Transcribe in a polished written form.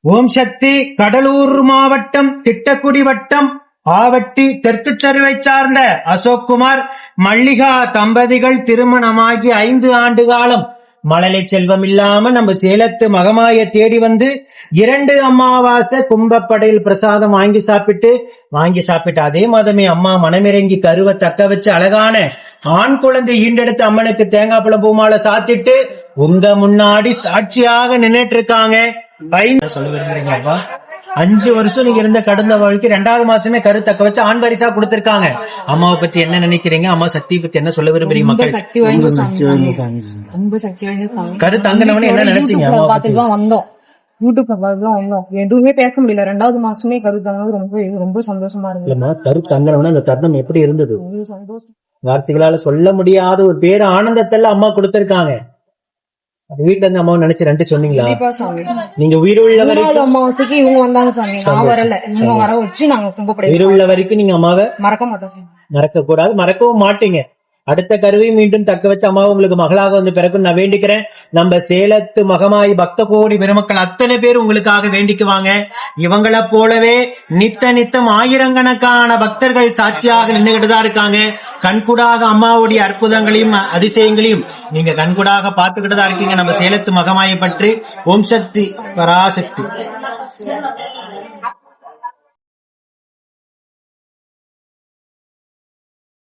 ஓம் சக்தி. கடலூர் மாவட்டம் திட்டக்குடி வட்டம் ஆவட்டி தெற்கு தெருவை சார்ந்த அசோக்குமார் மல்லிகா தம்பதிகள் திருமணமாகி 5 ஆண்டு காலம் மழலை செல்வம் இல்லாம நம்ம சேலத்து மகமாய தேடி வந்து 2 அமாவாசை கும்பப்படையில் பிரசாதம் வாங்கி சாப்பிட்டு அதே மாதமே அம்மா மனமிறங்கி கருவை தக்க வச்சு அழகான ஆண் குழந்தை ஈண்டெடுத்து அம்மனுக்கு தேங்காய் பழம் பூமாலை சாத்திட்டு உங்க முன்னாடி சாட்சியாக நின்னுட்டு இருக்காங்க. சொல்ல விரும்புறீங்க அப்பா? 5 வருஷம் நீங்க இருந்த கடந்த வாழ்க்கை 2வது மாசமே கரு தக்க வச்சு ஆண் பரிசா கொடுத்திருக்காங்க. அம்மாவை பத்தி என்ன நினைக்கிறீங்க? அம்மா சக்தி பத்தி என்ன சொல்ல விரும்புறீங்க? மக்கள் கரு தங்கினவனு என்ன நினைச்சீங்க? வந்தோம் யூடியூப்ல வந்தோம், எதுவுமே பேச முடியல. 2வது மாசமே கரு தங்கினது ரொம்ப சந்தோஷமா இருக்கு. கரு தங்கினவன அந்த தருணம் எப்படி இருந்தது? சந்தோஷம் வார்த்தைகளால சொல்ல முடியாத ஒரு பேரு ஆனந்தத்தெல்லாம் அம்மா கொடுத்திருக்காங்க. வீட்டுல இருந்து அம்மாவை நினைச்சு 2 சொன்னீங்களா? நீங்க உயிருள்ள வரைக்கும் அம்மாவாசைக்கு இவங்க வந்தாங்க சாமி, நான் வரல. இவங்க வர வச்சு நாங்க கும்பப்படை உயிருள்ள வரைக்கும் நீங்க அம்மாவை மறக்க மாட்டோம், மறக்க கூடாது, மறக்கவும் மாட்டீங்க. அடுத்த கருவை மீண்டும் தக்க வச்சு அம்மாவை உங்களுக்கு மகளாக வந்து பிறகு நான் வேண்டிக்கிறேன். நம்ம சேலத்து மகமாயி பக்த கோடி பெருமக்கள் அத்தனை பேர் உங்களுக்காக வேண்டிக்குவாங்க. இவங்களை போலவே நித்தம் ஆயிரக்கணக்கான பக்தர்கள் சாட்சியாக நின்றுகிட்டுதான் இருக்காங்க. கண்கூடாக அம்மாவுடைய அற்புதங்களையும் அதிசயங்களையும் நீங்க கண்கூடாக பார்த்துக்கிட்டு தான் இருக்கீங்க. நம்ம சேலத்து மகமாயை பற்றி. ஓம் சக்தி பராசக்தி.